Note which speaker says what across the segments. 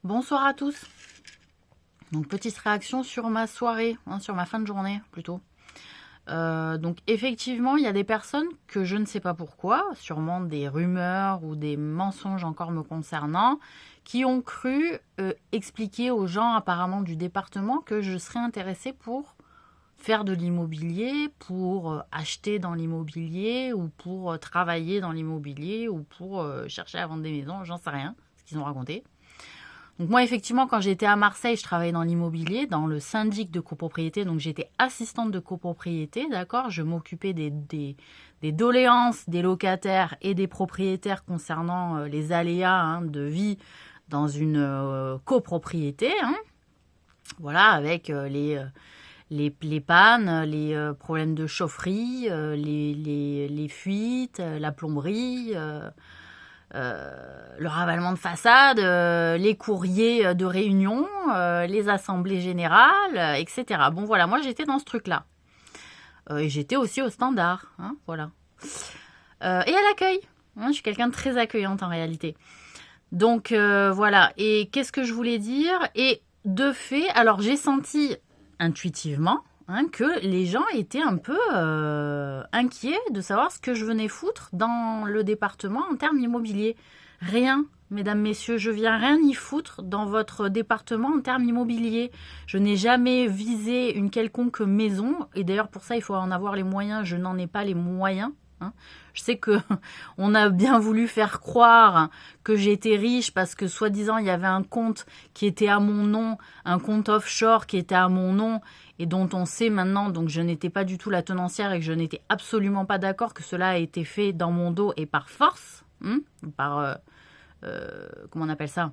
Speaker 1: Bonsoir à tous. Donc petite réaction sur ma soirée, sur ma fin de journée plutôt. Donc effectivement, il y a des personnes que je ne sais pas pourquoi, sûrement des rumeurs ou des mensonges encore me concernant, qui ont cru expliquer aux gens apparemment du département que je serais intéressée pour faire de l'immobilier, pour acheter dans l'immobilier ou pour travailler dans l'immobilier ou pour chercher à vendre des maisons, j'en sais rien, ce qu'ils ont raconté. Donc moi, effectivement, quand j'étais à Marseille, je travaillais dans l'immobilier, dans le syndic de copropriété. Donc j'étais assistante de copropriété, d'accord. Je m'occupais des doléances des locataires et des propriétaires concernant les aléas de vie dans une copropriété. Voilà, avec les pannes, les problèmes de chaufferie, les fuites, la plomberie... le ravalement de façade, les courriers de réunion, les assemblées générales, etc. Bon voilà, moi j'étais dans ce truc-là. Et j'étais aussi au standard, voilà. Et à l'accueil. Je suis quelqu'un de très accueillante en réalité. Donc voilà, et qu'est-ce que je voulais dire? Et de fait, alors j'ai senti intuitivement que les gens étaient un peu inquiets de savoir ce que je venais foutre dans le département en termes immobiliers. Rien, mesdames, messieurs, je viens rien y foutre dans votre département en termes immobiliers. Je n'ai jamais visé une quelconque maison, et d'ailleurs pour ça il faut en avoir les moyens, je n'en ai pas les moyens. Je sais que on a bien voulu faire croire que j'étais riche parce que soi-disant il y avait un compte qui était à mon nom, un compte offshore qui était à mon nom et dont on sait maintenant, donc je n'étais pas du tout la tenancière et que je n'étais absolument pas d'accord que cela a été fait dans mon dos et par force, par, comment on appelle ça?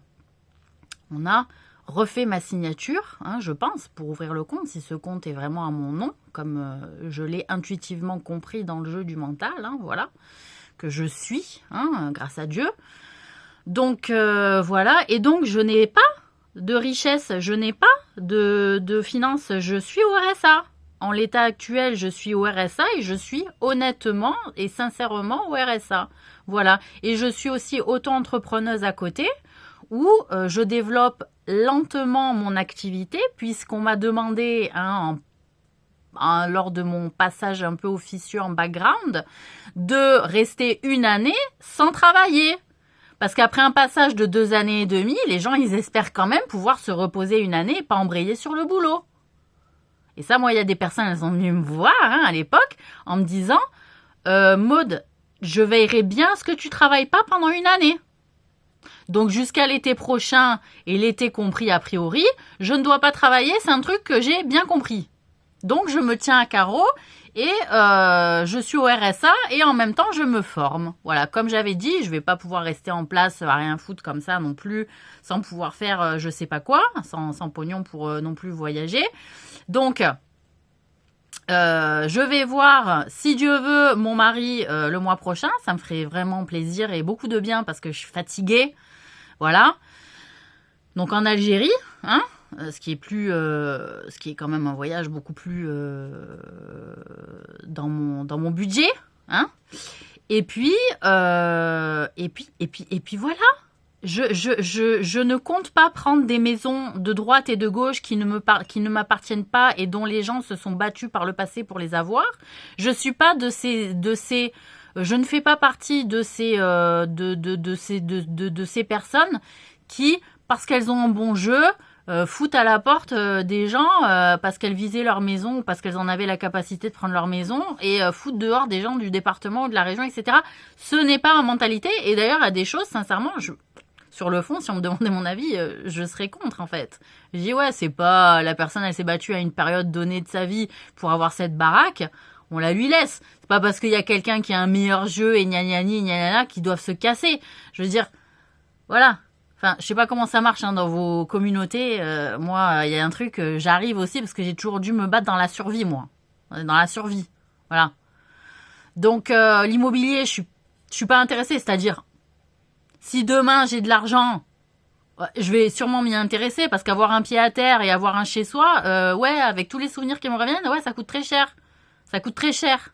Speaker 1: On a refait ma signature, je pense, pour ouvrir le compte, si ce compte est vraiment à mon nom, comme je l'ai intuitivement compris dans le jeu du mental, voilà, que je suis, grâce à Dieu. Donc, voilà, et donc je n'ai pas de richesse, je n'ai pas de finances, je suis au RSA. En l'état actuel, je suis au RSA et je suis honnêtement et sincèrement au RSA. Voilà, et je suis aussi auto-entrepreneuse à côté, où je développe lentement mon activité, puisqu'on m'a demandé, lors de mon passage un peu officieux en background, de rester 1 année sans travailler. Parce qu'après un passage de 2 années et demie, les gens, ils espèrent quand même pouvoir se reposer 1 année et pas embrayer sur le boulot. Et ça, moi, il y a des personnes, elles sont venues me voir à l'époque en me disant Maud, je veillerai bien à ce que tu travailles pas pendant 1 année. Donc jusqu'à l'été prochain, et l'été compris a priori, je ne dois pas travailler, c'est un truc que j'ai bien compris. Donc je me tiens à carreau et je suis au RSA et en même temps je me forme. Voilà, comme j'avais dit, je vais pas pouvoir rester en place à rien foutre comme ça non plus, sans pouvoir faire je sais pas quoi, sans pognon pour non plus voyager. Donc je vais voir, si Dieu veut, mon mari le mois prochain. Ça me ferait vraiment plaisir et beaucoup de bien parce que je suis fatiguée. Voilà. Donc en Algérie, ce qui est quand même un voyage beaucoup plus dans mon budget, Et puis voilà. Je ne compte pas prendre des maisons de droite et de gauche qui ne m'appartiennent pas et dont les gens se sont battus par le passé pour les avoir. Je suis pas je ne fais pas partie de ces personnes qui, parce qu'elles ont un bon jeu, foutent à la porte des gens parce qu'elles visaient leur maison ou parce qu'elles en avaient la capacité de prendre leur maison et foutent dehors des gens du département ou de la région, etc. Ce n'est pas ma mentalité. Et d'ailleurs, à des choses, sincèrement, sur le fond, si on me demandait mon avis, je serais contre, en fait. Je dis, ouais, c'est pas... La personne, elle s'est battue à une période donnée de sa vie pour avoir cette baraque. On la lui laisse. C'est pas parce qu'il y a quelqu'un qui a un meilleur jeu et gna gna gna gna gna qu'ils doivent se casser. Je veux dire, voilà. Enfin, je sais pas comment ça marche dans vos communautés. Moi, il y a un truc, j'arrive aussi parce que j'ai toujours dû me battre dans la survie, moi. Dans la survie. Voilà. Donc, l'immobilier, je suis pas intéressée. C'est-à-dire, si demain j'ai de l'argent, je vais sûrement m'y intéresser parce qu'avoir un pied à terre et avoir un chez soi, ouais, avec tous les souvenirs qui me reviennent, ouais, ça coûte très cher. Ça coûte très cher.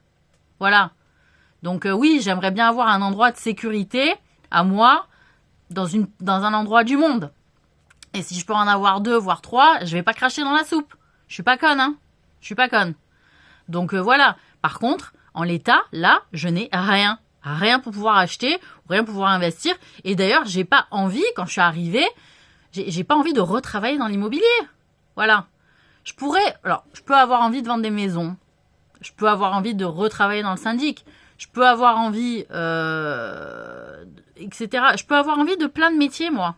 Speaker 1: Voilà. Donc oui, j'aimerais bien avoir un endroit de sécurité à moi dans un endroit du monde. Et si je peux en avoir 2, voire 3, je vais pas cracher dans la soupe. Je suis pas conne, hein. Je suis pas conne. Donc voilà. Par contre, en l'état, là, je n'ai rien. Rien pour pouvoir acheter, rien pour pouvoir investir. Et d'ailleurs, j'ai pas envie, quand je suis arrivée, j'ai pas envie de retravailler dans l'immobilier. Voilà. Je peux avoir envie de vendre des maisons. Je peux avoir envie de retravailler dans le syndic. Je peux avoir envie, etc. Je peux avoir envie de plein de métiers, moi.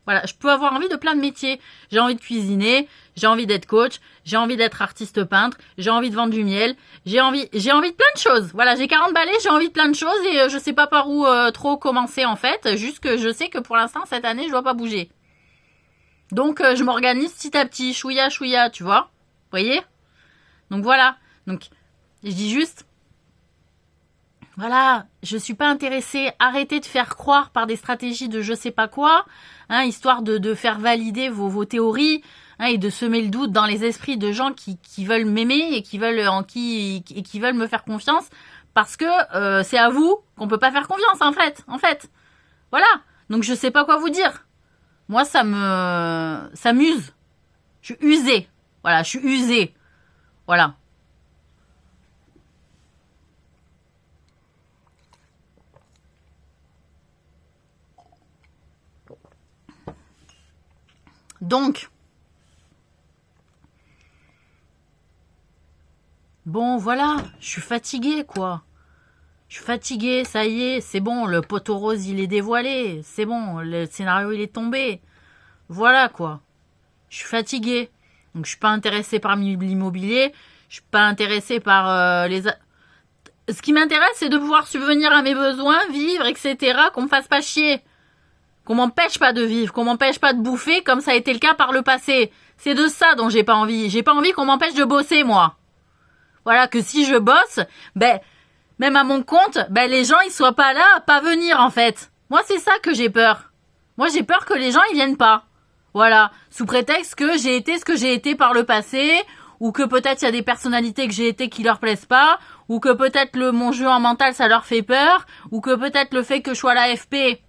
Speaker 1: Voilà, je peux avoir envie de plein de métiers. J'ai envie de cuisiner, j'ai envie d'être coach, j'ai envie d'être artiste peintre, j'ai envie de vendre du miel, j'ai envie de plein de choses. Voilà, j'ai 40 balais, j'ai envie de plein de choses et je sais pas par où trop commencer en fait. Juste que je sais que pour l'instant, cette année, je dois pas bouger. Donc, je m'organise petit à petit, chouïa, chouïa, tu vois. Vous voyez? Donc voilà. Donc, je dis juste, voilà, je suis pas intéressée. Arrêtez de faire croire par des stratégies de je sais pas quoi, hein, histoire de faire valider vos théories, hein, et de semer le doute dans les esprits de gens qui veulent m'aimer et qui veulent me faire confiance, parce que c'est à vous qu'on peut pas faire confiance en fait. Voilà. Donc je sais pas quoi vous dire. Moi ça m'use. Je suis usée. Voilà, je suis usée. Voilà. Donc, bon, voilà, je suis fatiguée, quoi. Je suis fatiguée, ça y est, c'est bon, le poteau rose, il est dévoilé. C'est bon, le scénario, il est tombé. Voilà, quoi. Je suis fatiguée. Donc, je suis pas intéressée par l'immobilier. Je suis pas intéressée par Ce qui m'intéresse, c'est de pouvoir subvenir à mes besoins, vivre, etc., qu'on me fasse pas chier. Qu'on m'empêche pas de vivre, qu'on m'empêche pas de bouffer comme ça a été le cas par le passé. C'est de ça dont j'ai pas envie. J'ai pas envie qu'on m'empêche de bosser, moi. Voilà, que si je bosse, même à mon compte, les gens, ils soient pas là, à pas venir, en fait. Moi, c'est ça que j'ai peur. Moi, j'ai peur que les gens, ils viennent pas. Voilà. Sous prétexte que j'ai été ce que j'ai été par le passé, ou que peut-être il y a des personnalités que j'ai été qui leur plaisent pas, ou que peut-être mon jeu en mental, ça leur fait peur, ou que peut-être le fait que je sois l'AFP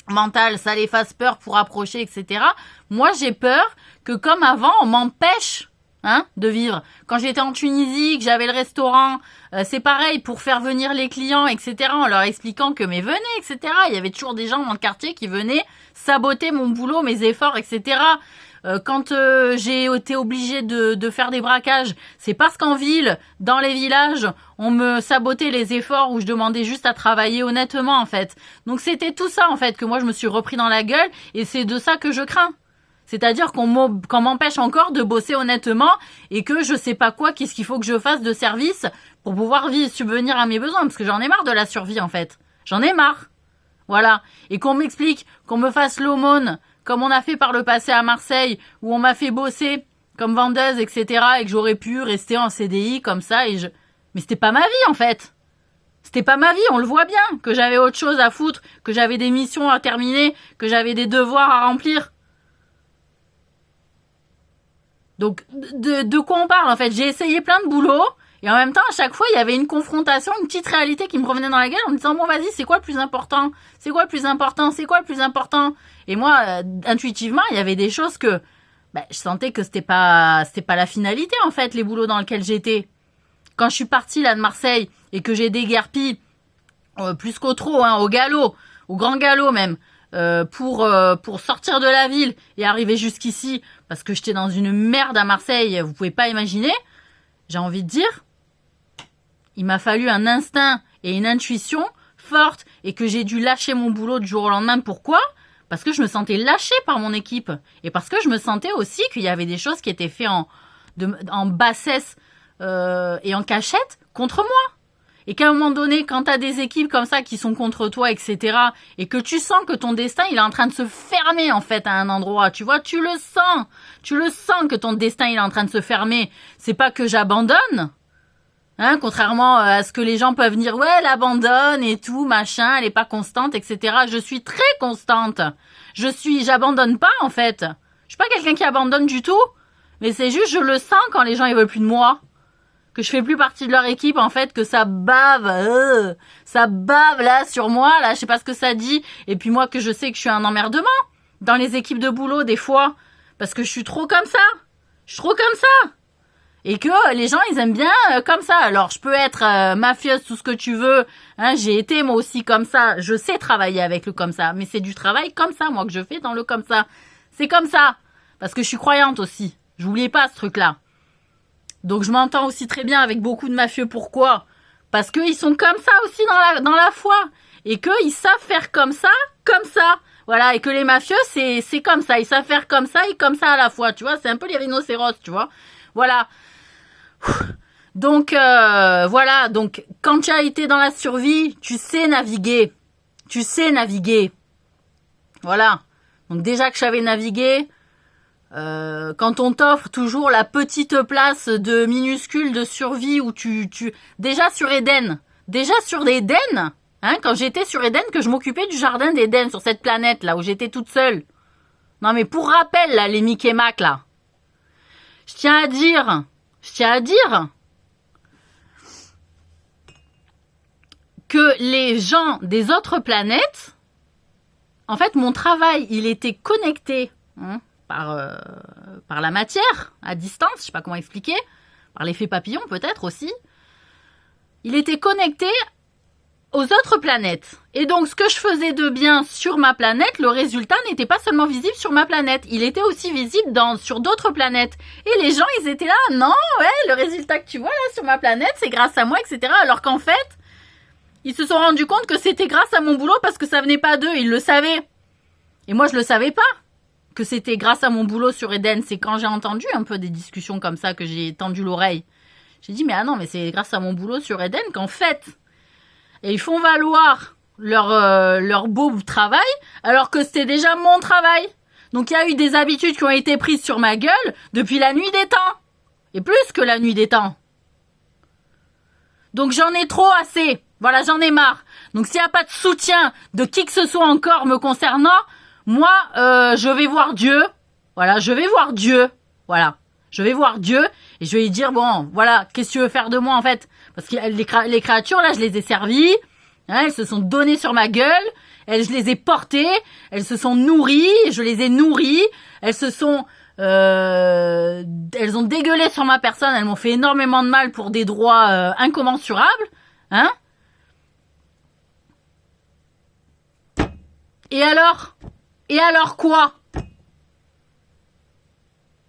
Speaker 1: mental, ça les fasse peur pour approcher, etc. Moi, j'ai peur que comme avant, on m'empêche de vivre. Quand j'étais en Tunisie, que j'avais le restaurant, c'est pareil, pour faire venir les clients, etc., en leur expliquant que mais venez, etc. Il y avait toujours des gens dans le quartier qui venaient saboter mon boulot, mes efforts, etc. Quand j'ai été obligée de faire des braquages, c'est parce qu'en ville, dans les villages, on me sabotait les efforts où je demandais juste à travailler honnêtement, en fait. Donc c'était tout ça, en fait, que moi je me suis repris dans la gueule, et c'est de ça que je crains. C'est-à-dire qu'on m'empêche encore de bosser honnêtement, et que je sais pas quoi, qu'est-ce qu'il faut que je fasse de service pour pouvoir subvenir à mes besoins, parce que j'en ai marre de la survie, en fait. J'en ai marre. Voilà. Et qu'on m'explique, qu'on me fasse l'aumône, comme on a fait par le passé à Marseille, où on m'a fait bosser comme vendeuse, etc., et que j'aurais pu rester en CDI comme ça, mais c'était pas ma vie, en fait. C'était pas ma vie, on le voit bien, que j'avais autre chose à foutre, que j'avais des missions à terminer, que j'avais des devoirs à remplir. Donc, de quoi on parle, en fait? J'ai essayé plein de boulots, et en même temps, à chaque fois, il y avait une confrontation, une petite réalité qui me revenait dans la gueule en me disant, bon, vas-y, c'est quoi le plus important? C'est quoi le plus important? C'est quoi le plus important? Et moi, intuitivement, il y avait des choses que, je sentais que c'était pas la finalité, en fait, les boulots dans lesquels j'étais. Quand je suis partie, là, de Marseille, et que j'ai déguerpi, plus qu'au trot, au galop, au grand galop même, pour sortir de la ville et arriver jusqu'ici, parce que j'étais dans une merde à Marseille, vous pouvez pas imaginer, j'ai envie de dire, il m'a fallu un instinct et une intuition forte et que j'ai dû lâcher mon boulot du jour au lendemain. Pourquoi ? Parce que je me sentais lâchée par mon équipe et parce que je me sentais aussi qu'il y avait des choses qui étaient faites en bassesse et en cachette contre moi. Et qu'à un moment donné, quand t'as des équipes comme ça qui sont contre toi, etc., et que tu sens que ton destin, il est en train de se fermer, en fait, à un endroit, tu vois, tu le sens que ton destin, il est en train de se fermer. C'est pas que j'abandonne, contrairement à ce que les gens peuvent dire, ouais, elle abandonne et tout, machin, elle est pas constante, etc. Je suis très constante. J'abandonne pas, en fait. Je suis pas quelqu'un qui abandonne du tout, mais c'est juste, je le sens quand les gens, ils veulent plus de moi. Que je fais plus partie de leur équipe, en fait, que ça bave là sur moi, là, je sais pas ce que ça dit, et puis moi que je sais que je suis un emmerdement, dans les équipes de boulot des fois, parce que je suis trop comme ça. Je suis trop comme ça. Et que les gens, ils aiment bien comme ça. Alors, je peux être mafieuse, tout ce que tu veux. Hein, j'ai été moi aussi comme ça. Je sais travailler avec le comme ça. Mais c'est du travail comme ça, moi, que je fais dans le comme ça. C'est comme ça. Parce que je suis croyante aussi. J'oubliais pas ce truc-là. Donc, je m'entends aussi très bien avec beaucoup de mafieux. Pourquoi ? Parce qu'ils sont comme ça aussi dans la foi. Et qu'ils savent faire comme ça. Voilà. Et que les mafieux, c'est comme ça. Ils savent faire comme ça et comme ça à la fois. Tu vois, c'est un peu les rhinocéros, tu vois. Voilà. Donc, voilà. Donc, quand tu as été dans la survie, tu sais naviguer. Voilà. Donc, déjà que je savais naviguer, quand on t'offre toujours la petite place de minuscule de survie où déjà sur Eden, hein, quand j'étais sur Eden, que je m'occupais du jardin d'Eden sur cette planète, là, où j'étais toute seule. Non, mais pour rappel, là, les Mickey Mac, là. Je tiens à dire que les gens des autres planètes, en fait, mon travail, il était connecté hein, par la matière, à distance, je sais pas comment expliquer, par l'effet papillon peut-être aussi. Il était connecté aux autres planètes. Et donc, ce que je faisais de bien sur ma planète, le résultat n'était pas seulement visible sur ma planète, il était aussi visible sur d'autres planètes. Et les gens, ils étaient là, non, ouais, le résultat que tu vois là sur ma planète, c'est grâce à moi, etc. Alors qu'en fait, ils se sont rendus compte que c'était grâce à mon boulot parce que ça venait pas d'eux, ils le savaient. Et moi, je le savais pas, que c'était grâce à mon boulot sur Eden. C'est quand j'ai entendu un peu des discussions comme ça que j'ai tendu l'oreille. J'ai dit, mais ah non, mais c'est grâce à mon boulot sur Eden qu'en fait... Et ils font valoir leur beau travail, alors que c'était déjà mon travail. Donc il y a eu des habitudes qui ont été prises sur ma gueule depuis la nuit des temps. Et plus que la nuit des temps. Donc j'en ai trop assez. Voilà, j'en ai marre. Donc s'il n'y a pas de soutien de qui que ce soit encore me concernant, moi, je vais voir Dieu. Voilà, je vais voir Dieu. Voilà. Je vais voir Dieu et je vais lui dire, bon, voilà, qu'est-ce que tu veux faire de moi en fait ? Parce que les créatures, là, je les ai servies, hein, elles se sont données sur ma gueule, je les ai portées, elles se sont nourries, je les ai nourries, elles ont dégueulé sur ma personne, elles m'ont fait énormément de mal pour des droits incommensurables, hein ? Et alors quoi ?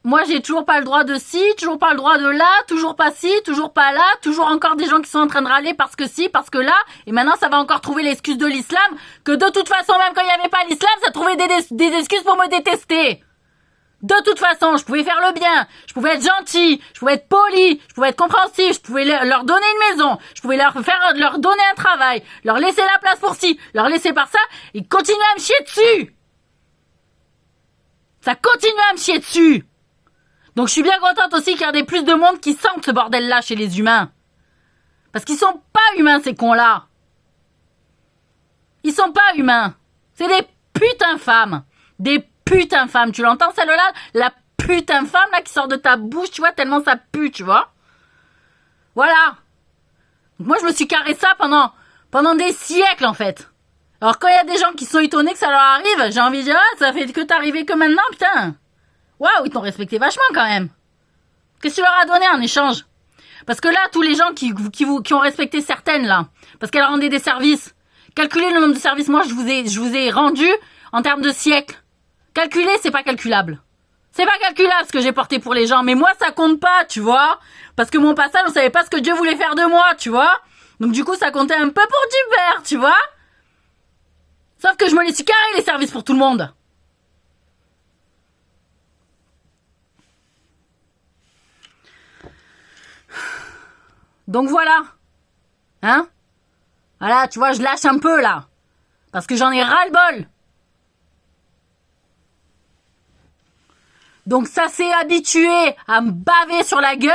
Speaker 1: Moi, j'ai toujours pas le droit de ci, toujours pas le droit de là, toujours pas ci, toujours pas là, toujours encore des gens qui sont en train de râler parce que ci, parce que là, et maintenant ça va encore trouver l'excuse de l'islam, que de toute façon, même quand il n'y avait pas l'islam, ça trouvait des excuses pour me détester. De toute façon, je pouvais faire le bien, je pouvais être gentil, je pouvais être poli, je pouvais être compréhensif, je pouvais leur donner une maison, je pouvais leur donner un travail, leur laisser la place pour ci, leur laisser par ça, et continuer à me chier dessus. Ça continue à me chier dessus. Donc je suis bien contente aussi qu'il y ait plus de monde qui sentent ce bordel-là chez les humains. Parce qu'ils sont pas humains, ces cons-là. Ils sont pas humains. C'est des putains femmes. Des putains femmes. Tu l'entends celle-là ? La putain femme là qui sort de ta bouche, tu vois, tellement ça pue, tu vois. Voilà. Donc moi je me suis carré ça pendant des siècles en fait. Alors quand il y a des gens qui sont étonnés que ça leur arrive, j'ai envie de dire, ah, ça fait que t'arriver que maintenant, putain. Waouh, ils t'ont respecté vachement quand même. Qu'est-ce que tu leur as donné en échange ? Parce que là, tous les gens qui ont respecté certaines là, parce qu'elles rendaient des services, calculez le nombre de services, moi je vous ai rendu en termes de siècles. Calculer, c'est pas calculable. C'est pas calculable ce que j'ai porté pour les gens, mais moi ça compte pas, tu vois. Parce que mon passage, on savait pas ce que Dieu voulait faire de moi, tu vois. Donc du coup, ça comptait un peu pour du père, tu vois. Sauf que je me les suis carré les services pour tout le monde. Donc voilà. Hein ? Voilà, tu vois, je lâche un peu là. Parce que j'en ai ras-le-bol. Donc ça s'est habitué à me baver sur la gueule.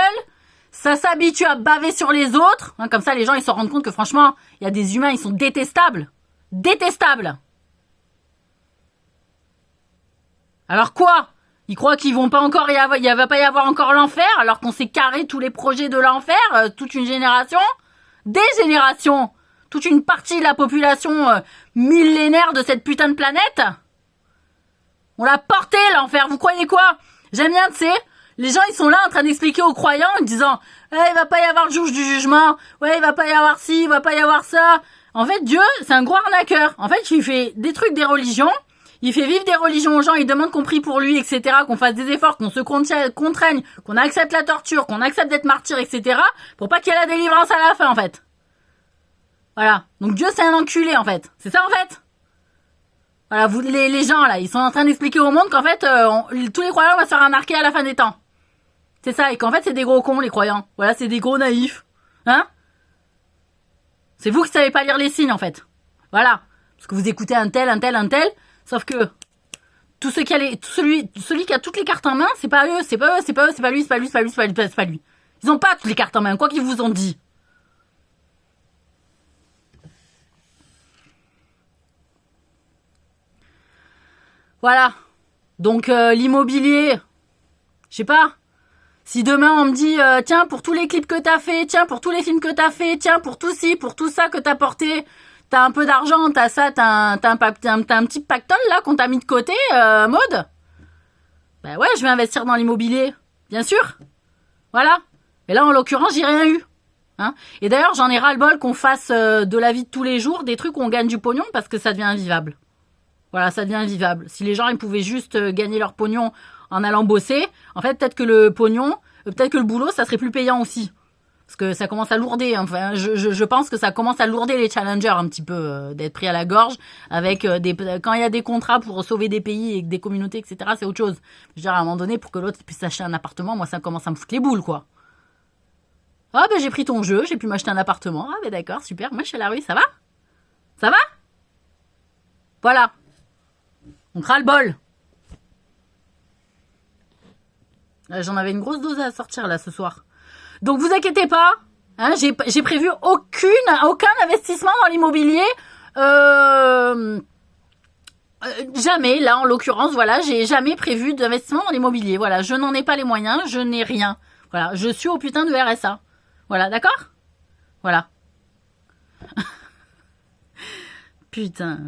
Speaker 1: Ça s'habitue à baver sur les autres. Hein, comme ça, les gens, ils se rendent compte que franchement, il y a des humains, ils sont détestables. Détestables. Alors quoi ? Ils croient qu'il va pas y avoir encore l'enfer, alors qu'on s'est carré tous les projets de l'enfer, toute une génération, des générations, toute une partie de la population millénaire de cette putain de planète. On l'a porté, l'enfer. Vous croyez quoi? J'aime bien, tu sais, les gens, ils sont là en train d'expliquer aux croyants en disant « il va pas y avoir le jour du jugement. Ouais, il va pas y avoir ci, il va pas y avoir ça. » En fait, Dieu, c'est un gros arnaqueur. En fait, il fait des trucs des religions. Il fait vivre des religions aux gens. Il demande qu'on prie pour lui, etc. Qu'on fasse des efforts, qu'on se contraigne, qu'on accepte la torture, qu'on accepte d'être martyr, etc. Pour pas qu'il y ait la délivrance à la fin, en fait. Voilà. Donc Dieu, c'est un enculé, en fait. C'est ça, en fait. Voilà, vous, les gens, là, ils sont en train d'expliquer au monde qu'en fait, tous les croyants vont se faire arnaquer à la fin des temps. C'est ça, et qu'en fait, c'est des gros cons, les croyants. Voilà, c'est des gros naïfs. Hein? C'est vous qui savez pas lire les signes, en fait. Voilà. Parce que vous écoutez un tel, sauf que celui qui a toutes les cartes en main, c'est pas eux, c'est pas lui. Ils ont pas toutes les cartes en main, quoi qu'ils vous ont dit. Voilà. Donc l'immobilier, je sais pas. Si demain on me dit tiens pour tous les clips que t'as fait, tiens pour tous les films que t'as fait, tiens pour tout ci, pour tout ça que t'as porté, t'as un peu d'argent, t'as ça, t'as un petit pactole là qu'on t'a mis de côté, Maud. Ben ouais, je vais investir dans l'immobilier, bien sûr. Voilà. Et là en l'occurrence j'ai rien eu. Hein. Et d'ailleurs j'en ai ras le bol qu'on fasse de la vie de tous les jours des trucs où on gagne du pognon parce que ça devient invivable. Voilà, ça devient invivable. Si les gens ils pouvaient juste gagner leur pognon en allant bosser, en fait peut-être que le boulot ça serait plus payant aussi. Parce que ça commence à lourder. Enfin, je pense que ça commence à lourder les challengers un petit peu, d'être pris à la gorge avec quand il y a des contrats pour sauver des pays et des communautés, etc. C'est autre chose. Je veux dire, à un moment donné, pour que l'autre puisse s'acheter un appartement, moi ça commence à me foutre les boules, quoi. Ah ben j'ai pris ton jeu, j'ai pu m'acheter un appartement. Ah ben d'accord, super. Moi je suis à la rue, ça va? Ça va? Voilà. On ras le bol. J'en avais une grosse dose à sortir là ce soir. Donc vous inquiétez pas, hein, j'ai prévu aucun investissement dans l'immobilier. Jamais, là en l'occurrence, voilà, j'ai jamais prévu d'investissement dans l'immobilier. Voilà, je n'en ai pas les moyens, je n'ai rien. Voilà, je suis au putain de RSA. Voilà, d'accord? Voilà. Putain.